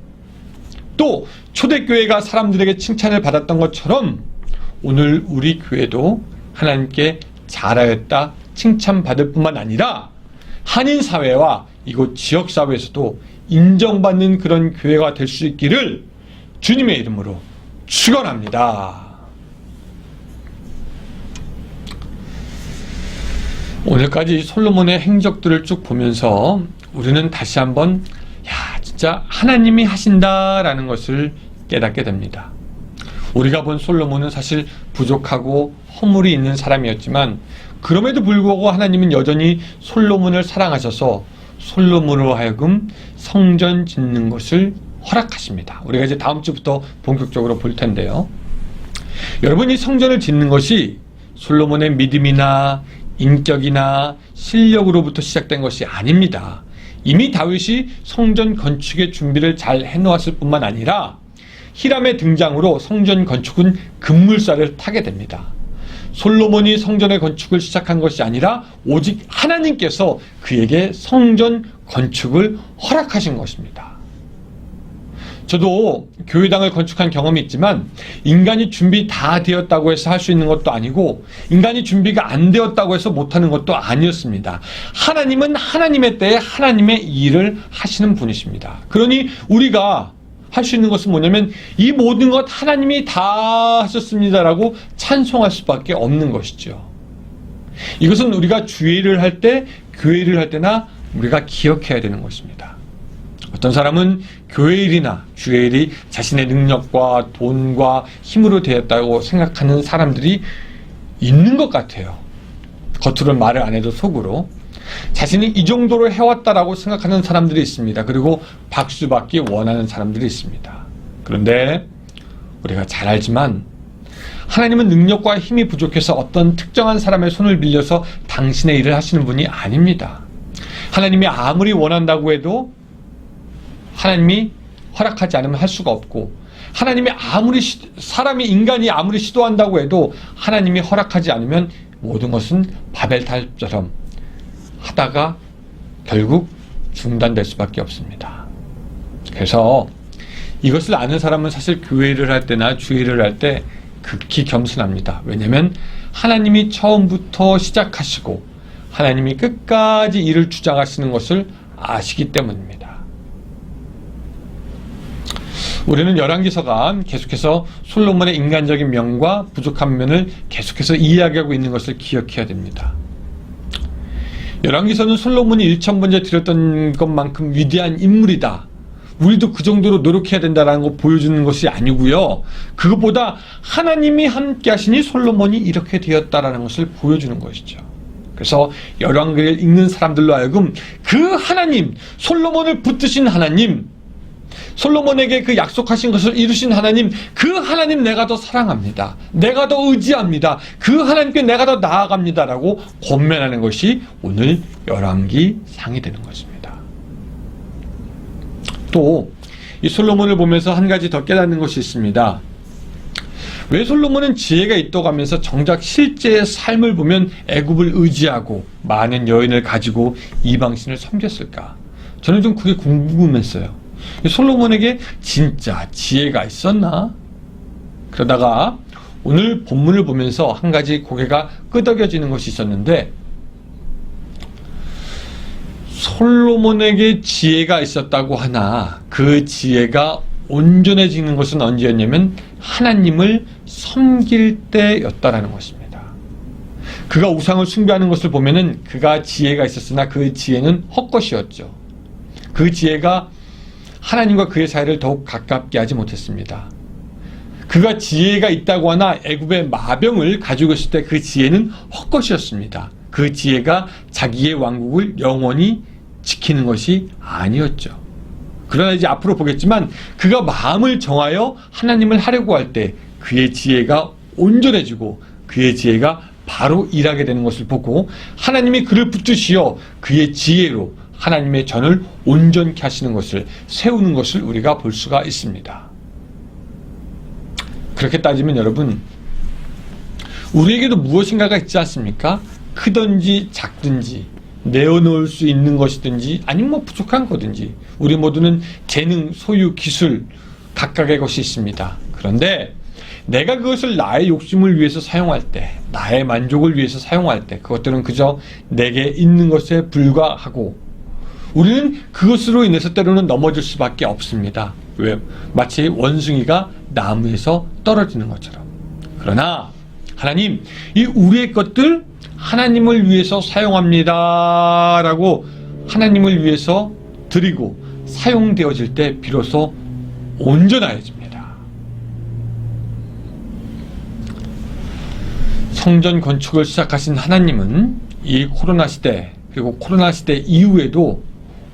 또 초대교회가 사람들에게 칭찬을 받았던 것처럼 오늘 우리 교회도 하나님께 잘하였다 칭찬받을 뿐만 아니라 한인사회와 이곳 지역사회에서도 인정받는 그런 교회가 될 수 있기를 주님의 이름으로 축원합니다. 오늘까지 솔로몬의 행적들을 쭉 보면서 우리는 다시 한번 진짜 하나님이 하신다라는 것을 깨닫게 됩니다. 우리가 본 솔로몬은 사실 부족하고 허물이 있는 사람이었지만 그럼에도 불구하고 하나님은 여전히 솔로몬을 사랑하셔서 솔로몬으로 하여금 성전 짓는 것을 허락하십니다. 우리가 이제 다음 주부터 본격적으로 볼 텐데요. 여러분, 이 성전을 짓는 것이 솔로몬의 믿음이나 인격이나 실력으로부터 시작된 것이 아닙니다. 이미 다윗이 성전 건축의 준비를 잘 해놓았을 뿐만 아니라 히람의 등장으로 성전 건축은 급물살을 타게 됩니다. 솔로몬이 성전의 건축을 시작한 것이 아니라 오직 하나님께서 그에게 성전 건축을 허락하신 것입니다. 저도 교회당을 건축한 경험이 있지만 인간이 준비 다 되었다고 해서 할 수 있는 것도 아니고 인간이 준비가 안 되었다고 해서 못하는 것도 아니었습니다. 하나님은 하나님의 때에 하나님의 일을 하시는 분이십니다. 그러니 우리가 할 수 있는 것은 뭐냐면 이 모든 것 하나님이 다 하셨습니다라고 찬송할 수밖에 없는 것이죠. 이것은 우리가 주일을 할 때, 교회를 할 때나 우리가 기억해야 되는 것입니다. 어떤 사람은 교회일이나 주일이 자신의 능력과 돈과 힘으로 되었다고 생각하는 사람들이 있는 것 같아요. 겉으로는 말을 안 해도 속으로. 자신이 이 정도로 해왔다라고 생각하는 사람들이 있습니다. 그리고 박수받기 원하는 사람들이 있습니다. 그런데 우리가 잘 알지만 하나님은 능력과 힘이 부족해서 어떤 특정한 사람의 손을 빌려서 당신의 일을 하시는 분이 아닙니다. 하나님이 아무리 원한다고 해도 하나님이 허락하지 않으면 할 수가 없고 하나님이 인간이 아무리 시도한다고 해도 하나님이 허락하지 않으면 모든 것은 바벨탑처럼 하다가 결국 중단될 수밖에 없습니다. 그래서 이것을 아는 사람은 사실 교회를 할 때나 주일을 할 때 극히 겸손합니다. 왜냐하면 하나님이 처음부터 시작하시고 하나님이 끝까지 일을 주장하시는 것을 아시기 때문입니다. 우리는 열왕기서가 계속해서 솔로몬의 인간적인 면과 부족한 면을 계속해서 이야기하고 있는 것을 기억해야 됩니다. 열왕기서는 솔로몬이 1000번째 드렸던 것만큼 위대한 인물이다. 우리도 그 정도로 노력해야 된다는 거 보여주는 것이 아니고요. 그것보다 하나님이 함께 하시니 솔로몬이 이렇게 되었다라는 것을 보여주는 것이죠. 그래서 열왕기를 읽는 사람들로 하여금 그 하나님, 솔로몬을 붙드신 하나님, 솔로몬에게 그 약속하신 것을 이루신 하나님, 그 하나님 내가 더 사랑합니다. 내가 더 의지합니다. 그 하나님께 내가 더 나아갑니다라고 권면하는 것이 오늘 열왕기 상이 되는 것입니다. 또 이 솔로몬을 보면서 한 가지 더 깨닫는 것이 있습니다. 왜 솔로몬은 지혜가 있다고 하면서 정작 실제의 삶을 보면 애굽을 의지하고 많은 여인을 가지고 이방신을 섬겼을까? 저는 좀 그게 궁금했어요. 솔로몬에게 진짜 지혜가 있었나? 그러다가 오늘 본문을 보면서 한 가지 고개가 끄덕여지는 것이 있었는데, 솔로몬에게 지혜가 있었다고 하나 그 지혜가 온전해지는 것은 언제였냐면 하나님을 섬길 때였다라는 것입니다. 그가 우상을 숭배하는 것을 보면은 그가 지혜가 있었으나 그 지혜는 헛것이었죠. 그 지혜가 하나님과 그의 사이를 더욱 가깝게 하지 못했습니다. 그가 지혜가 있다고 하나 애굽의 마병을 가지고 있을 때 그 지혜는 헛것이었습니다. 그 지혜가 자기의 왕국을 영원히 지키는 것이 아니었죠. 그러나 이제 앞으로 보겠지만 그가 마음을 정하여 하나님을 하려고 할 때 그의 지혜가 온전해지고 그의 지혜가 바로 일하게 되는 것을 보고 하나님이 그를 붙드시어 그의 지혜로 하나님의 전을 온전케 하시는 것을 세우는 것을 우리가 볼 수가 있습니다. 그렇게 따지면 여러분, 우리에게도 무엇인가가 있지 않습니까? 크든지 작든지 내어놓을 수 있는 것이든지 아니면 부족한 거든지 우리 모두는 재능, 소유, 기술 각각의 것이 있습니다. 그런데 내가 그것을 나의 욕심을 위해서 사용할 때, 나의 만족을 위해서 사용할 때 그것들은 그저 내게 있는 것에 불과하고 우리는 그것으로 인해서 때로는 넘어질 수밖에 없습니다. 왜? 마치 원숭이가 나무에서 떨어지는 것처럼. 그러나 하나님, 이 우리의 것들 하나님을 위해서 사용합니다 라고 하나님을 위해서 드리고 사용되어질 때 비로소 온전해집니다. 성전 건축을 시작하신 하나님은 이 코로나 시대 그리고 코로나 시대 이후에도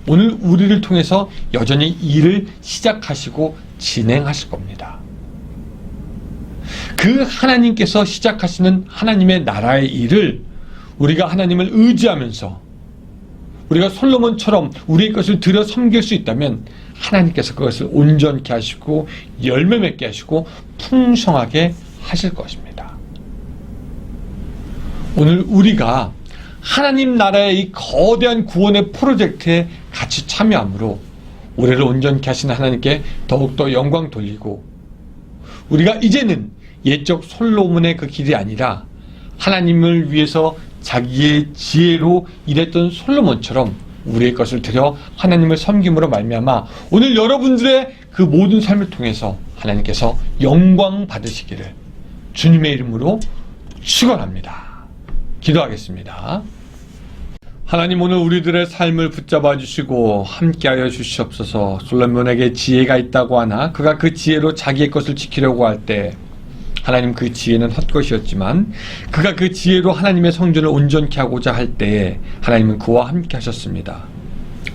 오늘 우리를 통해서 여전히 일을 시작하시고 진행하실 겁니다. 그 하나님께서 시작하시는 하나님의 나라의 일을 우리가 하나님을 의지하면서 우리가 솔로몬처럼 우리의 것을 들여 섬길 수 있다면 하나님께서 그것을 온전케 하시고 열매 맺게 하시고 풍성하게 하실 것입니다. 오늘 우리가 하나님 나라의 이 거대한 구원의 프로젝트에 같이 참여함으로 우리를 온전케 하시는 하나님께 더욱더 영광 돌리고 우리가 이제는 옛적 솔로몬의 그 길이 아니라 하나님을 위해서 자기의 지혜로 일했던 솔로몬처럼 우리의 것을 들여 하나님을 섬김으로 말미암아 오늘 여러분들의 그 모든 삶을 통해서 하나님께서 영광 받으시기를 주님의 이름으로 축원합니다. 기도하겠습니다. 하나님, 오늘 우리들의 삶을 붙잡아 주시고 함께하여 주시옵소서. 솔로몬에게 지혜가 있다고 하나 그가 그 지혜로 자기의 것을 지키려고 할 때 하나님, 그 지혜는 헛것이었지만 그가 그 지혜로 하나님의 성전을 온전케 하고자 할 때에 하나님은 그와 함께 하셨습니다.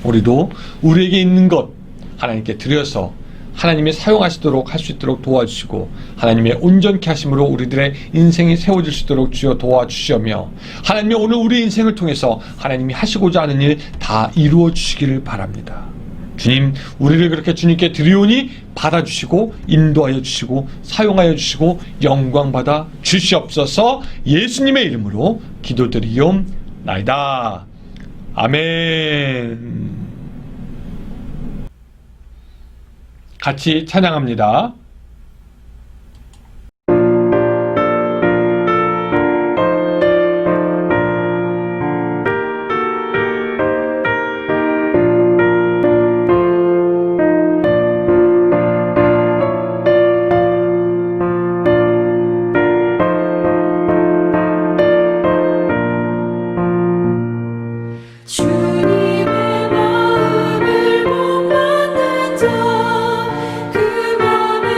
우리도 우리에게 있는 것 하나님께 드려서 하나님이 사용하시도록 할 수 있도록 도와주시고 하나님의 온전케 하심으로 우리들의 인생이 세워질 수 있도록 주여 도와주시며 하나님이 오늘 우리 인생을 통해서 하나님이 하시고자 하는 일 다 이루어 주시기를 바랍니다. 주님, 우리를 그렇게 주님께 드리오니 받아주시고 인도하여 주시고 사용하여 주시고 영광 받아 주시옵소서. 예수님의 이름으로 기도드리옵나이다. 아멘. 같이 찬양합니다. 주님의 마음을 못 만난 자 그 맘에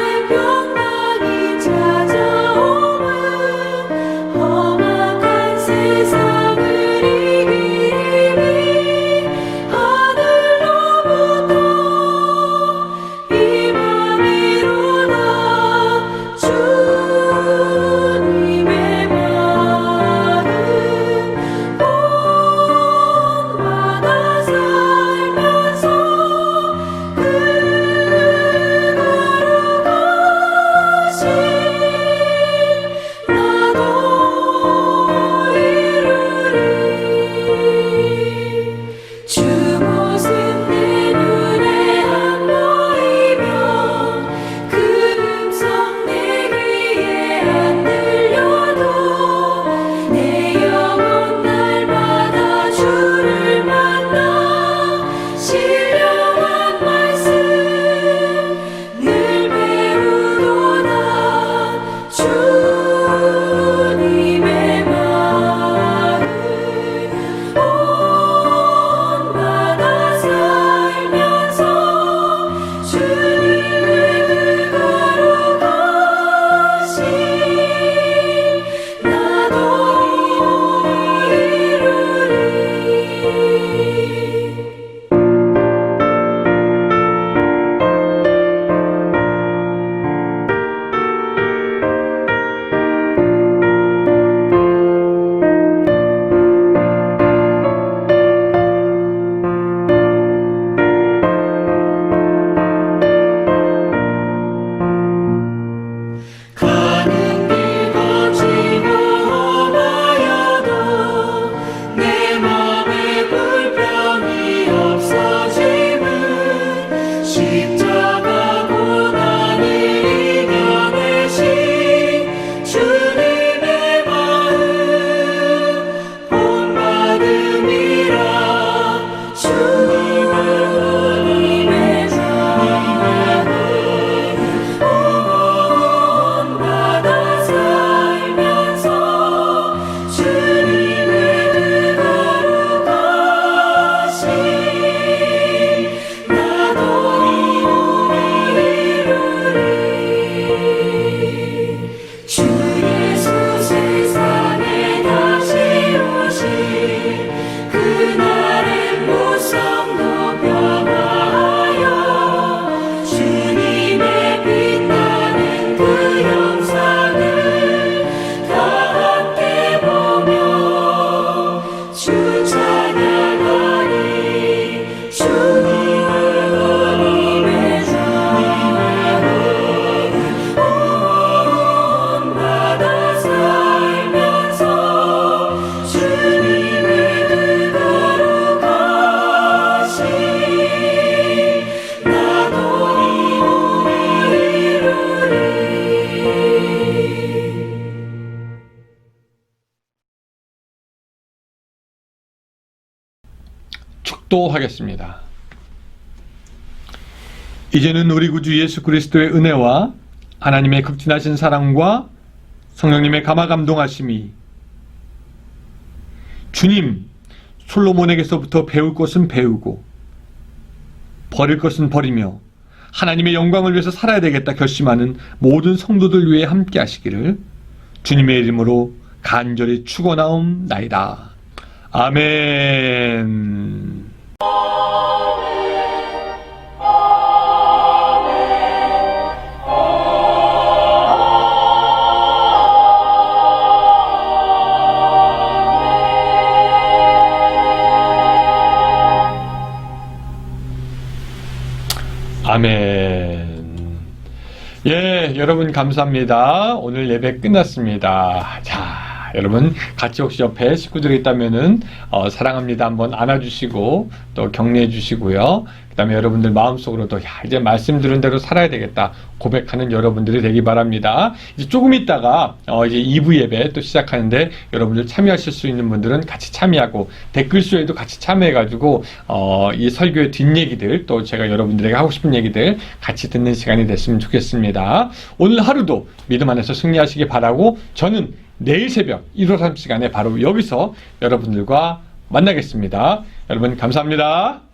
축도하겠습니다. 이제는 우리 구주 예수 그리스도의 은혜와 하나님의 극진하신 사랑과 성령님의 감화 감동하심이 주님 솔로몬에게서부터 배울 것은 배우고 버릴 것은 버리며 하나님의 영광을 위해서 살아야 되겠다 결심하는 모든 성도들 위해 함께 하시기를 주님의 이름으로 간절히 축원하옵나이다. 아멘. 아멘. 예, 여러분 감사합니다. 오늘 예배 끝났습니다. 자, 여러분 같이 혹시 옆에 식구들이 있다면은 사랑합니다 한번 안아주시고 또 격려해 주시고요. 그 다음에 여러분들 마음속으로도 이제 말씀 들은 대로 살아야 되겠다 고백하는 여러분들이 되기 바랍니다. 이제 조금 있다가 이제 2부 예배 또 시작하는데 여러분들 참여하실 수 있는 분들은 같이 참여하고 댓글 수에도 같이 참여해가지고 이 설교의 뒷얘기들 또 제가 여러분들에게 하고 싶은 얘기들 같이 듣는 시간이 됐으면 좋겠습니다. 오늘 하루도 믿음 안에서 승리하시기 바라고 저는 내일 새벽 1호 3시간에 바로 여기서 여러분들과 만나겠습니다. 여러분 감사합니다.